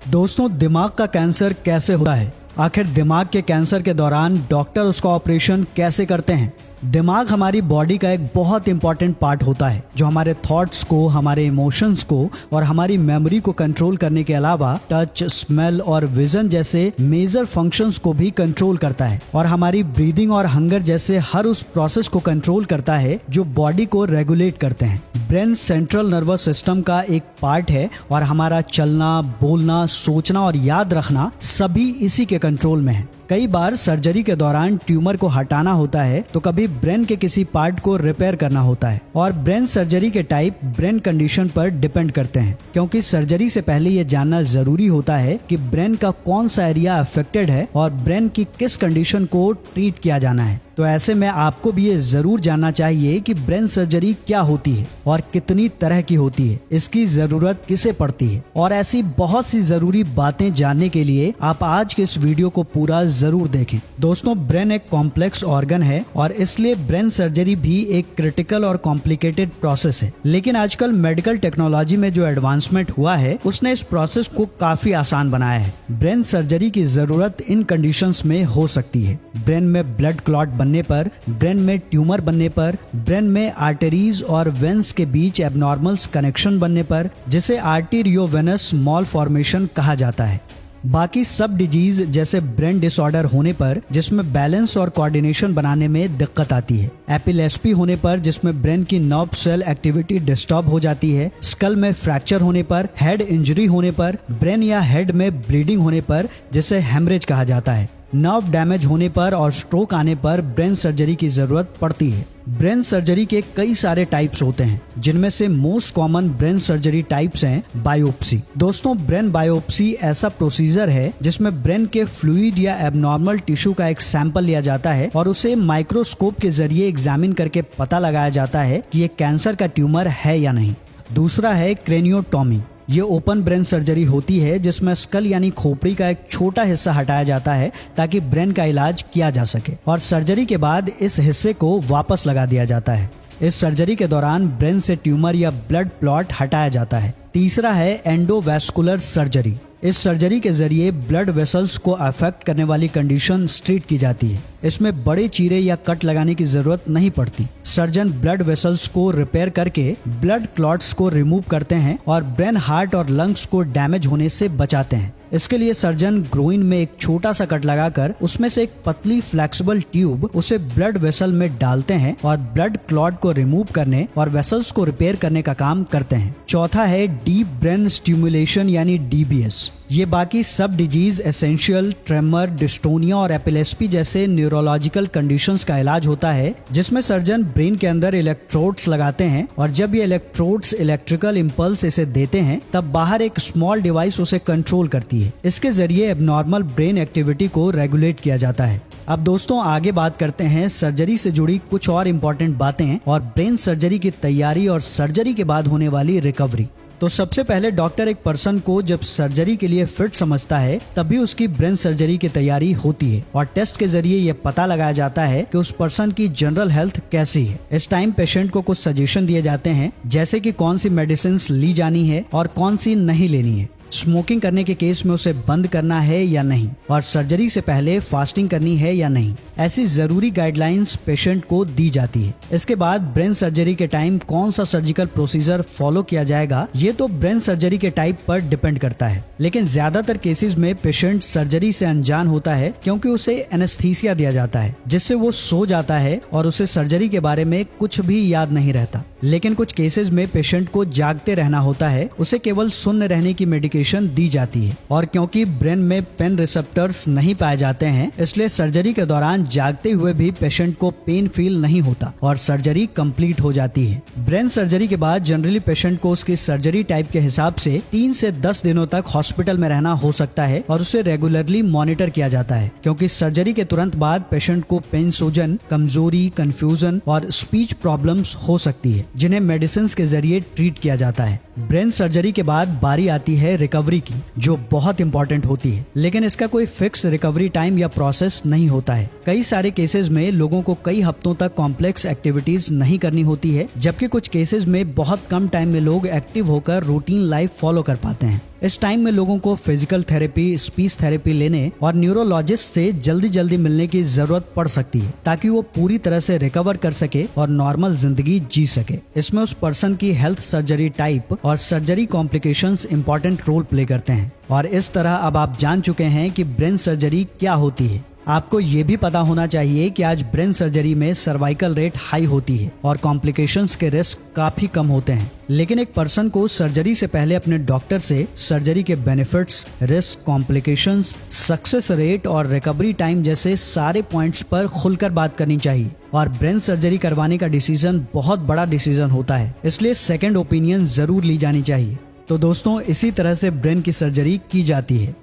दोस्तों, दिमाग का कैंसर कैसे होता है? आखिर दिमाग के कैंसर के दौरान डॉक्टर उसका ऑपरेशन कैसे करते हैं? दिमाग हमारी बॉडी का एक बहुत इंपॉर्टेंट पार्ट होता है जो हमारे थॉट्स को, हमारे इमोशंस को और हमारी मेमोरी को कंट्रोल करने के अलावा टच, स्मेल और विजन जैसे मेजर फंक्शंस को भी कंट्रोल करता है और हमारी ब्रीदिंग और हंगर जैसे हर उस प्रोसेस को कंट्रोल करता है जो बॉडी को रेगुलेट करते हैं। ब्रेन सेंट्रल नर्वस सिस्टम का एक पार्ट है और हमारा चलना, बोलना, सोचना और याद रखना सभी इसी के कंट्रोल में है। कई बार सर्जरी के दौरान ट्यूमर को हटाना होता है तो कभी ब्रेन के किसी पार्ट को रिपेयर करना होता है और ब्रेन सर्जरी के टाइप ब्रेन कंडीशन पर डिपेंड करते हैं, क्योंकि सर्जरी से पहले ये जानना जरूरी होता है कि ब्रेन का कौन सा एरिया अफेक्टेड है और ब्रेन की किस कंडीशन को ट्रीट किया जाना है। तो ऐसे में आपको भी ये जरूर जानना चाहिए कि ब्रेन सर्जरी क्या होती है और कितनी तरह की होती है, इसकी जरूरत किसे पड़ती है और ऐसी बहुत सी जरूरी बातें जानने के लिए आप आज के इस वीडियो को पूरा जरूर देखें। दोस्तों, ब्रेन एक कॉम्प्लेक्स ऑर्गन है और इसलिए ब्रेन सर्जरी भी एक क्रिटिकल और कॉम्प्लिकेटेड प्रोसेस है। लेकिन आजकल मेडिकल टेक्नोलॉजी में जो एडवांसमेंट हुआ है उसने इस प्रोसेस को काफी आसान बनाया है। ब्रेन सर्जरी की जरूरत इन कंडीशंस में हो सकती है: ब्रेन में ब्लड क्लॉट बनने पर, ब्रेन में ट्यूमर बनने पर, ब्रेन में आर्टरीज और वेन्स के बीच एबनॉर्मल्स कनेक्शन बनने पर, जिसे आर्टेरियोवेनस मालफॉर्मेशन कहा जाता है। बाकी सब डिजीज जैसे ब्रेन डिसऑर्डर होने पर जिसमें बैलेंस और कोऑर्डिनेशन बनाने में दिक्कत आती है, एपिलेप्सी होने पर जिसमें ब्रेन की नर्व सेल एक्टिविटी डिस्टर्ब हो जाती है, स्कल में फ्रैक्चर होने पर, हेड इंजरी होने पर, ब्रेन या हेड में ब्लीडिंग होने पर जिसे हेमरेज कहा जाता है, नर्व डैमेज होने पर और स्ट्रोक आने पर ब्रेन सर्जरी की जरूरत पड़ती है। ब्रेन सर्जरी के कई सारे टाइप्स होते हैं, जिनमें से most common brain surgery types हैं बायोप्सी। दोस्तों, ब्रेन बायोप्सी ऐसा प्रोसीजर है जिसमें ब्रेन के फ्लूइड या एबनॉर्मल टिश्यू का एक सैंपल लिया जाता है और उसे माइक्रोस्कोप के जरिए एग्जामिन करके पता लगाया जाता है कि ये कैंसर का ट्यूमर है या नहीं। दूसरा है क्रेनियोटॉमी। ये ओपन ब्रेन सर्जरी होती है जिसमें स्कल यानी खोपड़ी का एक छोटा हिस्सा हटाया जाता है ताकि ब्रेन का इलाज किया जा सके और सर्जरी के बाद इस हिस्से को वापस लगा दिया जाता है। इस सर्जरी के दौरान ब्रेन से ट्यूमर या ब्लड क्लॉट हटाया जाता है। तीसरा है एंडोवैस्कुलर सर्जरी। इस सर्जरी के जरिए ब्लड वेसल्स को अफेक्ट करने वाली कंडीशन ट्रीट की जाती है। इसमें बड़े चीरे या कट लगाने की जरूरत नहीं पड़ती। सर्जन ब्लड वेसल्स को रिपेयर करके ब्लड क्लॉट्स को रिमूव करते हैं और ब्रेन, हार्ट और लंग्स को डैमेज होने से बचाते हैं। इसके लिए सर्जन ग्रोइन में एक छोटा सा कट लगाकर उसमें से एक पतली फ्लेक्सिबल ट्यूब उसे ब्लड वेसल में डालते हैं और ब्लड क्लॉट को रिमूव करने और वेसल्स को रिपेयर करने का काम करते हैं। चौथा है डीप ब्रेन स्टिमुलेशन यानी DBS। ये बाकी सब डिजीज, एसेंशियल ट्रेमर, डिस्टोनिया और एपिलेप्सी जैसे न्यूरोलॉजिकल कंडीशंस का इलाज होता है, जिसमें सर्जन ब्रेन के अंदर इलेक्ट्रोड्स लगाते हैं और जब ये इलेक्ट्रोड्स इलेक्ट्रिकल इंपल्स इसे देते हैं तब बाहर एक स्मॉल डिवाइस उसे कंट्रोल करती है। इसके जरिए एबनॉर्मल ब्रेन एक्टिविटी को रेगुलेट किया जाता है। अब दोस्तों, आगे बात करते हैं सर्जरी से जुड़ी कुछ और इम्पोर्टेंट बातें और ब्रेन सर्जरी की तैयारी और सर्जरी के बाद होने वाली रिकवरी। तो सबसे पहले डॉक्टर एक पर्सन को जब सर्जरी के लिए फिट समझता है तभी उसकी ब्रेन सर्जरी की तैयारी होती है और टेस्ट के जरिए ये पता लगाया जाता है कि उस पर्सन की जनरल हेल्थ कैसी है। इस टाइम पेशेंट को कुछ सजेशन दिए जाते हैं, जैसे कि कौन सी मेडिसिन ली जानी है और कौन सी नहीं लेनी है, स्मोकिंग करने के केस में उसे बंद करना है या नहीं और सर्जरी से पहले फास्टिंग करनी है या नहीं। ऐसी जरूरी गाइडलाइंस पेशेंट को दी जाती है। इसके बाद ब्रेन सर्जरी के टाइम कौन सा सर्जिकल प्रोसीजर फॉलो किया जाएगा ये तो ब्रेन सर्जरी के टाइप पर डिपेंड करता है, लेकिन ज्यादातर केसेस में पेशेंट सर्जरी से अनजान होता है क्योंकि उसे एनेस्थीसिया दिया जाता है जिससे वो सो जाता है और उसे सर्जरी के बारे में कुछ भी याद नहीं रहता। लेकिन कुछ केसेस में पेशेंट को जागते रहना होता है, उसे केवल सुन्न रहने की मेडिकेशन दी जाती है और क्योंकि ब्रेन में पेन रिसेप्टर्स नहीं पाए जाते हैं इसलिए सर्जरी के दौरान जागते हुए भी पेशेंट को पेन फील नहीं होता और सर्जरी कंप्लीट हो जाती है। ब्रेन सर्जरी के बाद जनरली पेशेंट को उसकी सर्जरी टाइप के हिसाब से 3 से 10 दिनों तक हॉस्पिटल में रहना हो सकता है और उसे रेगुलरली मॉनिटर किया जाता है, क्योंकि सर्जरी के तुरंत बाद पेशेंट को पेन, सूजन, कमजोरी, कंफ्यूजन और स्पीच प्रॉब्लम्स हो सकती है जिन्हें मेडिसिन के जरिए ट्रीट किया जाता है। ब्रेन सर्जरी के बाद बारी आती है रिकवरी की, जो बहुत इंपॉर्टेंट होती है, लेकिन इसका कोई फिक्स रिकवरी टाइम या प्रोसेस नहीं होता है। कई सारे केसेस में लोगों को कई हफ्तों तक कॉम्प्लेक्स एक्टिविटीज नहीं करनी होती है, जबकि कुछ केसेस में बहुत कम टाइम में लोग एक्टिव होकर रूटीन लाइफ फॉलो कर पाते हैं। इस टाइम में लोगों को फिजिकल थेरेपी, स्पीच थेरेपी लेने और न्यूरोलॉजिस्ट से जल्दी मिलने की जरूरत पड़ सकती है ताकि वो पूरी तरह से रिकवर कर सके और नॉर्मल जिंदगी जी सके। इसमें उस पर्सन की हेल्थ, सर्जरी टाइप और surgery complications important role play करते हैं। और इस तरह अब आप जान चुके हैं कि ब्रेन सर्जरी क्या होती है। आपको ये भी पता होना चाहिए कि आज ब्रेन सर्जरी में सर्वाइकल रेट हाई होती है और कॉम्प्लिकेशंस के रिस्क काफी कम होते हैं। लेकिन एक पर्सन को सर्जरी से पहले अपने डॉक्टर से सर्जरी के benefits, risk, complications, success rate और रिकवरी टाइम जैसे सारे पॉइंट्स पर खुलकर बात करनी चाहिए। और ब्रेन सर्जरी करवाने का डिसीजन बहुत बड़ा डिसीजन होता है, इसलिए सेकेंड ओपिनियन जरूर ली जानी चाहिए। तो दोस्तों, इसी तरह से ब्रेन की सर्जरी की जाती है।